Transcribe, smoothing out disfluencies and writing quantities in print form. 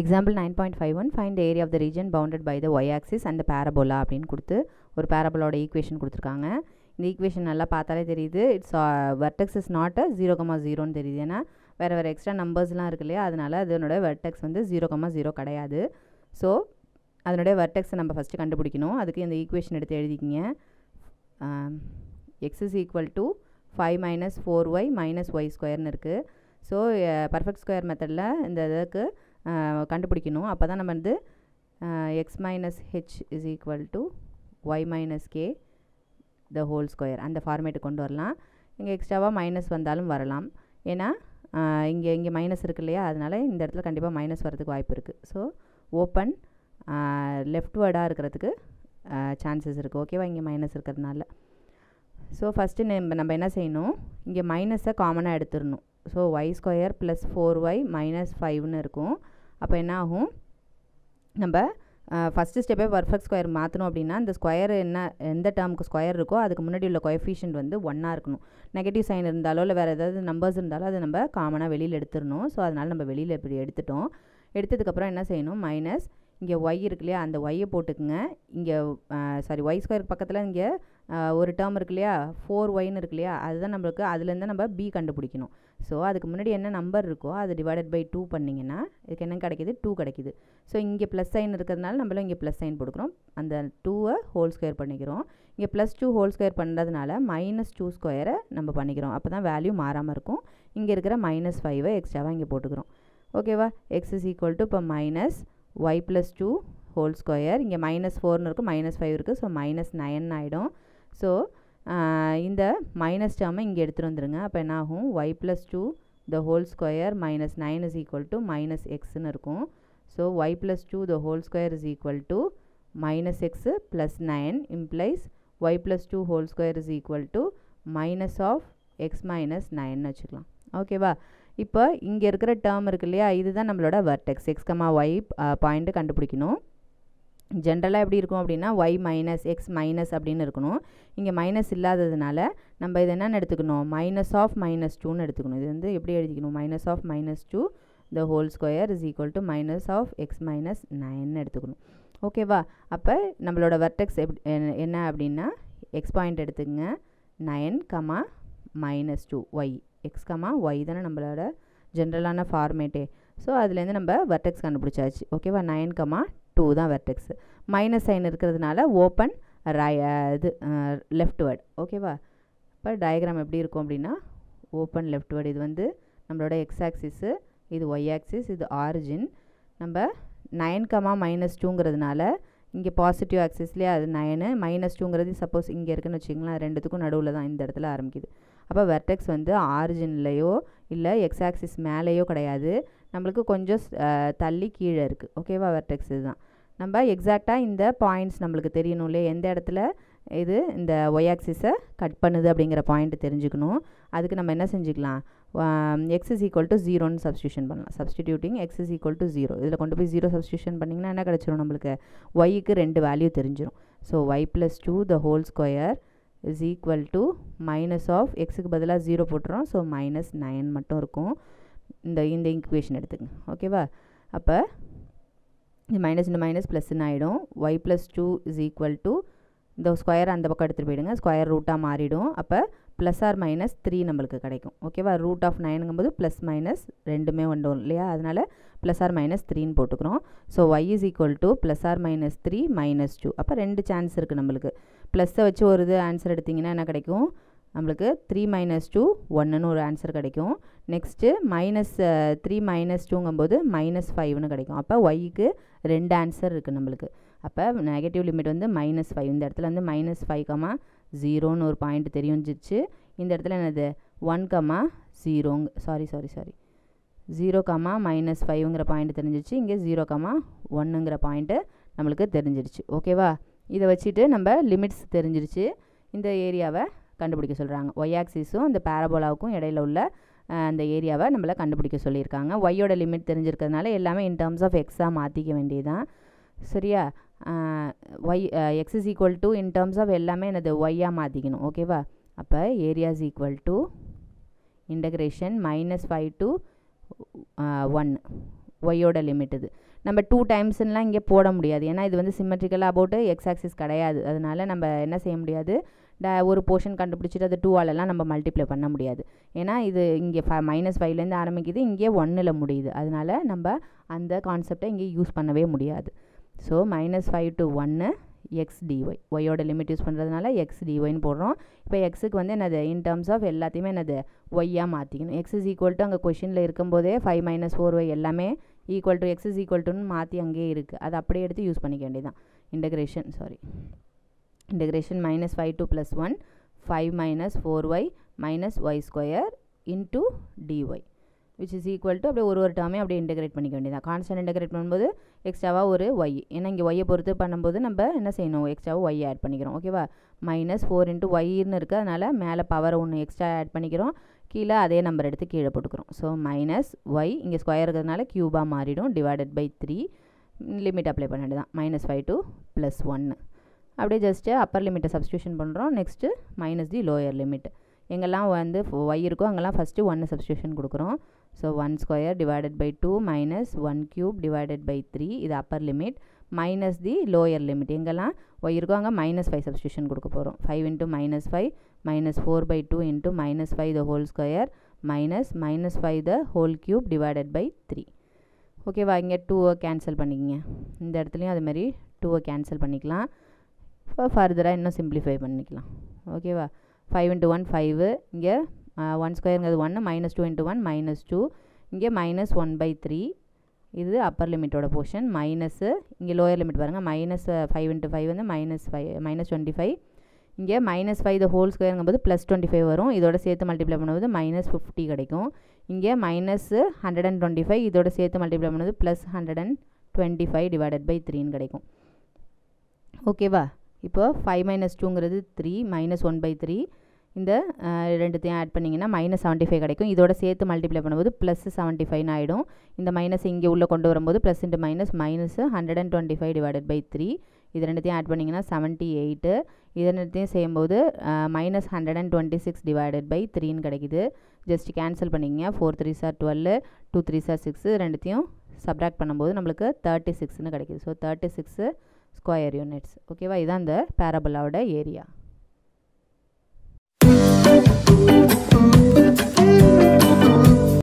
Example 9.51 find the area of the region bounded by the y-axis and the parabola அப்படின்னு கொடுத்து ஒரு பேரபோலோட equation கொடுத்துருக்காங்க. இந்த ஈக்குவேஷன் நல்லா பார்த்தாலே தெரியுது இட்ஸ் வெர்டெக்ஸ் இஸ் நாட் 0,0ன்னு தெரியுது. ஏன்னா வேறு வேறு எக்ஸ்ட்ரா நம்பர்ஸ்லாம் இருக்கு இல்லையா, அதனால் அதனோட வெர்டெக்ஸ் வந்து 0,0 கிடையாது. ஸோ அதனுடைய வெர்டெக்ஸை நம்ம ஃபஸ்ட்டு கண்டுபிடிக்கணும். அதுக்கு இந்த ஈக்குவேஷன் எடுத்து எழுதிக்கிங்க. x is equal to 5 - 4y - y ஸ்கொயர்னு இருக்குது. ஸோ பர்ஃபெக்ட் ஸ்கொயர் மெத்தடில் இந்த இதுக்கு கண்டுபிடிக்கணும். அப்போ தான் நம்ம வந்து x - h is equal to y - k the whole square அந்த ஃபார்மேட்டு கொண்டு வரலாம். இங்கே எக்ஸ்ட்ராவாக மைனஸ் வந்தாலும் வரலாம். ஏன்னா இங்கே மைனஸ் இருக்கு இல்லையா, அதனால் இந்த இடத்துல கண்டிப்பாக மைனஸ் வரதுக்கு வாய்ப்பு இருக்குது. ஸோ ஓப்பன் லெஃப்ட் வேர்டாக இருக்கிறதுக்கு சான்சஸ் இருக்குது. ஓகேவா, இங்கே மைனஸ் இருக்கிறதுனால. ஸோ ஃபஸ்ட்டு நம்ம என்ன செய்யணும், இங்கே மைனஸை காமனாக எடுத்துடணும். So y square plus 4y - 5ன்னு இருக்கும். அப்போ என்ன ஆகும், நம்ம ஃபஸ்ட்டு ஸ்டெப்பே பர்ஃபெக்ட் ஸ்கொயர் மாற்றணும் அப்படின்னா இந்த ஸ்கொயர் எந்த டேர்முக்கு ஸ்கொயர் இருக்கோ அதுக்கு முன்னாடி உள்ள கோஎஃபிஷியன்ட் வந்து 1 இருக்கணும். நெகட்டிவ் சைன் இருந்தாலோ இல்லை வேறு ஏதாவது நம்பர்ஸ் இருந்தாலும் அதை நம்ம காமனாக வெளியில் எடுத்துடணும். ஸோ அதனால் நம்ம வெளியில் இப்படி எடுத்துட்டோம். எடுத்ததுக்கப்புறம் என்ன செய்யணும், மைனஸ் இங்கே ஒய் இருக்கு இல்லையா, அந்த ஒய்யை போட்டுக்குங்க. இங்கே y ஸ்கொயருக்கு பக்கத்தில் இங்கே ஒரு டேர்ம் இருக்கு இல்லையா, 4yன்னு இருக்கு இல்லையா, அதுதான் நம்மளுக்கு அதுலேருந்து நம்ம b கண்டுபிடிக்கணும். ஸோ அதுக்கு முன்னாடி என்ன நம்பர் இருக்கோ அது டிவைடட் பை 2 பண்ணிங்கன்னா இதுக்கு என்ன கிடைக்கிது, 2 கிடைக்கிது. ஸோ இங்கே ப்ளஸ் சைன் இருக்கிறதுனால நம்மளும் இங்கே ப்ளஸ் சைன் போட்டுக்கிறோம். அந்த 2வை ஹோல் ஸ்கொயர் பண்ணிக்கிறோம். இங்கே +2 ஹோல் ஸ்கொயர் பண்ணுறதுனால -2 ஸ்கொயரை நம்ம பண்ணிக்கிறோம். அப்போ தான் வேல்யூ மாறாமல் இருக்கும். இங்கே இருக்கிற -5வை எக்ஸ்ட்ராவாக இங்கே போட்டுக்கிறோம். ஓகேவா, x is equal to இப்போ y + 2 ஹோல் ஸ்கொயர், இங்கே -4ன்னு இருக்கும், -5 இருக்குது. ஸோ -9 ஆகிடும். ஸோ இந்த மைனஸ் டேர்மை இங்கே எடுத்துகிட்டு வந்துடுங்க. அப்போ என்ன ஆகும், y + 2 the whole square -9 is equal to -xன்னு இருக்கும். So y + 2 the whole square is equal to -x + 9 implies y + 2 whole square is equal to -x - 9ன்னு வச்சுக்கலாம். ஓகேவா, இப்போ இங்கே இருக்கிற டேர்ம் இருக்கு இல்லையா, இதுதான் நம்மளோட வெர்டெக்ஸ். x, y பாயிண்ட்டு கண்டுபிடிக்கணும். ஜென்ரலாக எப்படி இருக்கும் அப்படின்னா y - x - அப்படின்னு இருக்கணும். இங்கே மைனஸ் இல்லாததுனால நம்ம இது என்னென்னு எடுத்துக்கணும், -2ன்னு எடுத்துக்கணும். இது வந்து எப்படி எழுதிக்கணும், -2 the whole square is equal to -x - 9ன்னு எடுத்துக்கணும். ஓகேவா, அப்போ நம்மளோட வெர்டெக்ஸ் என்ன அப்படின்னா எக்ஸ் பாயிண்ட் எடுத்துக்கங்க, 9, -2 y, x, y தானே நம்மளோட ஜென்ரலான ஃபார்மேட்டே. ஸோ அதுலேருந்து நம்ம வெர்டெக்ஸ் கண்டுபிடிச்சாச்சு. ஓகேவா, 9, 2 தான் வெர்டெக்ஸ். மைனஸ் சைன் இருக்கிறதுனால ஓப்பன் இது லெஃப்ட் வேர்ட். ஓகேவா, இப்போ டயக்ராம் எப்படி இருக்கும் அப்படின்னா ஓப்பன் லெஃப்ட் வேர்ட். இது வந்து நம்மளோட எக்ஸ் ஆக்சிஸு, இது ஒய் ஆக்சிஸ், இது ஆரிஜின். நம்ம 9, -2ங்கிறதுனால இங்கே பாசிட்டிவ் ஆக்சிஸ்லேயே அது 9, -2ங்கிறது சப்போஸ் இங்கே இருக்குன்னு வச்சிங்களேன், ரெண்டுத்துக்கும் நடுவில் தான் இந்த இடத்துல ஆரம்பிக்குது. அப்போ வெர்டெக்ஸ் வந்து ஆரிஜின்லேயோ இல்லை எக்ஸ் ஆக்சிஸ் மேலேயோ கிடையாது, நம்மளுக்கு கொஞ்சம் தள்ளி கீழே இருக்குது. ஓகேவா, வெர்டெக்ஸ் இதுதான். நம்ம எக்ஸாக்டாக இந்த பாயிண்ட்ஸ் நம்மளுக்கு தெரியணும் இல்லையா, எந்த இடத்துல இது இந்த ஒய் ஆக்சிஸை கட் பண்ணுது அப்படிங்கிற பாயிண்ட் தெரிஞ்சுக்கணும். அதுக்கு நம்ம என்ன செஞ்சுக்கலாம், x is equal to 0ன்னு சப்ஸ்டியூஷன் பண்ணலாம். Substituting x is equal to 0, இதில் கொண்டு போய் 0 சப்ஸ்டியூஷன் பண்ணிங்கன்னா என்ன கிடச்சிரும், நம்மளுக்கு ஒய்க்கு 2 வேல்யூ தெரிஞ்சிடும். So y + 2 the whole square is equal to -x பதிலாக 0 போட்டுறோம். ஸோ -9 மட்டும் இருக்கும். இந்த ஈக்குவேஷன் எடுத்துக்கங்க. ஓகேவா, அப்போ இந்த மைனஸ் ப்ளஸ்ன்னு ஆகிடும். y + 2 is equal to இந்த ஸ்கொயர் அந்த பக்கம் எடுத்துகிட்டு போயிடுங்க, ஸ்கொயர் ரூட்டாக மாறிடும். அப்போ +or-3 நம்மளுக்கு கிடைக்கும். ஓகேவா, √9ங்கும்போது +- ரெண்டுமே வந்துடும் இல்லையா, அதனால் +or-3ன்னு போட்டுக்கிறோம். So y is equal to +or-3 -2. அப்போ 2 சான்ஸ் இருக்குது நம்மளுக்கு. ப்ளஸ்ஸை வச்சு ஒரு இது ஆன்சர் எடுத்திங்கன்னா என்ன கிடைக்கும், நம்மளுக்கு 3 - 2 1ன்னு ஒரு ஆன்சர் கிடைக்கும். நெக்ஸ்ட்டு -3 - 2ங்கும்போது -5ன்னு கிடைக்கும். அப்போ ஒய்க்கு 2 ஆன்சர் இருக்குது நம்மளுக்கு. அப்போ நெகட்டிவ் லிமிட் வந்து -5. இந்த இடத்துல வந்து -5, 0ன்னு ஒரு பாயிண்ட் தெரிஞ்சிச்சு. இந்த இடத்துல என்னது 1, 0 0, -5ங்கிற பாயிண்ட் தெரிஞ்சிச்சு. இங்கே 0, 1ங்கிற பாயிண்ட்டு நம்மளுக்கு தெரிஞ்சிருச்சு. ஓகேவா, இதை வச்சுட்டு நம்ம லிமிட்ஸ் தெரிஞ்சிருச்சு. இந்த ஏரியாவை கண்டுபிடிக்க சொல்கிறாங்க. ஒய் ஆக்சிஸும் இந்த பேரபோலாவுக்கும் இடையில உள்ள அந்த ஏரியாவை நம்மளை கண்டுபிடிக்க சொல்லியிருக்காங்க. ஒய்யோட லிமிட் தெரிஞ்சிருக்கிறதுனால எல்லாமே இன் டேர்ம்ஸ் ஆஃப் எக்ஸாக மாற்றிக்க வேண்டியதுதான். சரியா, x is equal to in terms of எல்லாமே என்னது ஒய்யாக மாற்றிக்கணும். ஓகேவா, அப்போ area is equal to integration -5 to 1 ஒய்யோட லிமிட் இது. நம்ம 2 டைம்ஸ்லாம் இங்கே போட முடியாது, ஏன்னா இது வந்து சிமெட்ரிக்கலாக அபவுட் எக்ஸ் ஆக்சிஸ் கிடையாது. அதனால நம்ம என்ன செய்ய முடியாது, ஒரு போர்ஷன் கண்டுபிடிச்சிட்டு அது 2ஆலலாம் நம்ம மல்டிப்ளை பண்ண முடியாது. ஏன்னா இது இங்கே -5லேருந்து ஆரம்பிக்குது, இங்கே 1ல் முடியுது. அதனால நம்ம அந்த கான்செப்டை இங்கே யூஸ் பண்ணவே முடியாது. ஸோ -5 to 1 எக்ஸ் டிஒய், ஒய்யோட லிமிட் யூஸ் பண்ணுறதுனால எக்ஸ் டிஒய்னு போடுறோம். இப்போ எக்ஸுக்கு வந்து என்னது இன் டர்ம்ஸ் ஆஃப் எல்லாத்தையுமே என்னது ஒய்யாக மாற்றிக்கணும். எக்ஸ் இஸ் ஈக்குவல் டு அங்கே கொஷினில் இருக்கும்போதே 5 - 4y எல்லாமே equal to X is equal டுன்னு மாற்றி அங்கேயே இருக்குது. அதை அப்படியே எடுத்து யூஸ் பண்ணிக்க வேண்டியதான். Integration -5 to +1 5 - 4y - y square into dy which is equal to அப்படியே ஒரு டேர்மே அப்படியே இன்டகிரேட் பண்ணிக்க வேண்டியதான். கான்ஸ்டன்ட் இன்டகிரேட் பண்ணும்போது எக்ஸ்ட்ராவாக ஒரு ஒய், ஏன்னா இங்கே ஒய்யை பொறுத்து பண்ணும்போது நம்ம என்ன செய்யணும், எக்ஸ்ட்ராவாக ஒய் ஆட் பண்ணிக்கிறோம். ஓகேவா, -4 into yன்னு இருக்குது, அதனால் மேலே பவர் ஒன்று எக்ஸ்ட்ரா ஆட் பண்ணிக்கிறோம், கீழே அதே நம்பர் எடுத்து கீழே போட்டுக்கிறோம். ஸோ -y இங்கே ஸ்கொயர் இருக்கிறதுனால க்யூபாக மாறிடும், /3 லிமிட் அப்ளை பண்ண வேண்டியதான். -5 to +1 அப்படியே ஜஸ்ட்டு அப்பர் லிமிட்டை சப்ஸ்டியூஷன் பண்ணுறோம். நெக்ஸ்ட்டு மைனஸ் தி லோயர் லிமிட், எங்கெல்லாம் வந்து ஒய் இருக்கோ அங்கெல்லாம் ஃபஸ்ட்டு 1 சப்ஸ்டியூஷன் கொடுக்குறோம். ஸோ 1 square /2 -1 cube /3 இது அப்பர் லிமிட், மைனஸ் தி லோயர் லிமிட், எங்கெல்லாம் ஒய் இருக்கோ அங்கே -5 சப்ஸ்டியூஷன் கொடுக்க போகிறோம். 5 into -5 -4/2 into -5 the whole square -5 the whole cube /3. ஓகேவா, இங்கே 2 கேன்சல் பண்ணிக்கங்க, இந்த இடத்துலையும் அதுமாதிரி 2 கேன்சல் பண்ணிக்கலாம். இப்போ ஃபர்தராக இன்னும் சிம்பிளிஃபை பண்ணிக்கலாம். ஓகேவா, 5 into 1 5, இங்கே 1 ஸ்கொயருங்கிறது 1, -2 into 1 -2, இங்கே -1/3 இது அப்பர் லிமிட்டோட போர்ஷன். மைனஸு இங்கே லோயர் லிமிட் பாருங்கள், -5 into 5 வந்து -25, இங்கே -5 the whole squareங்கும்போது +25 வரும், இதோட சேர்த்து மல்டிப்ளை பண்ணும்போது -50 கிடைக்கும். இங்கே -125 இதோட சேர்த்து மல்டிப்ளை பண்ணும்போது +125 /3 கிடைக்கும். ஓகேவா, இப்போ 5 - 2ங்கிறது 3 -1/3, இந்த ரெண்டுத்தையும் ஆட் பண்ணிங்கன்னா -75 கிடைக்கும். இதோட சேர்த்து மல்டிப்ளை பண்ணும்போது +75 ஆகிடும். இந்த மைனஸ் இங்கே உள்ளே கொண்டு வரும்போது ப்ளஸ் இன்ட்டு -125 /3, இது ரெண்டுத்தையும் ஆட் பண்ணிங்கன்னா 78, இது ரெண்டுத்தையும் செய்யும்போது -126 /3ன்னு கிடைக்குது. ஜஸ்ட் கேன்சல் பண்ணிங்க, 4 3s are 12, 2 3s are 6, ரெண்டுத்தையும் சப்ராக்ட் பண்ணும்போது நம்மளுக்கு 36ன்னு கிடைக்குது. So 36 square units. ஓகேவா, இதுதான் இந்த பேரபோலாவோட ஏரியா.